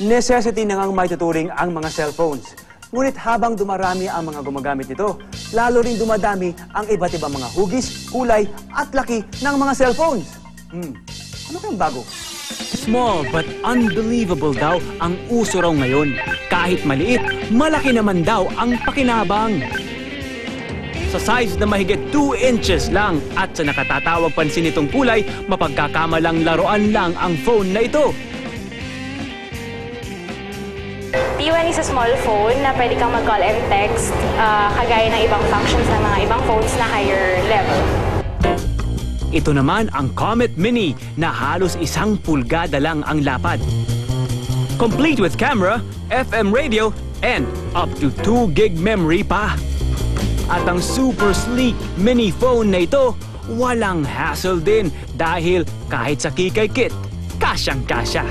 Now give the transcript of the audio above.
Necessity na ngang maituturing ang mga cellphones. Ngunit habang dumarami ang mga gumagamit nito, lalo rin dumadami ang iba't ibang mga hugis, kulay at laki ng mga cellphones. Ano kayang bago? Small but unbelievable daw ang uso raw ngayon. Kahit maliit, malaki naman daw ang pakinabang. Sa size na mahigit 2 inches lang at sa nakatatawag pansin nitong kulay, mapagkakamalang laruan lang ang phone na ito. P1 is a small phone na pwede kang mag-call and text kagaya ng ibang functions ng mga ibang phones na higher level. Ito naman ang Comet Mini na halos 1 pulgada lang ang lapad. Complete with camera, FM radio, and up to 2 gig memory pa. At ang super sleek mini phone na ito, walang hassle din dahil kahit sa Kikay Kit, kasyang-kasya.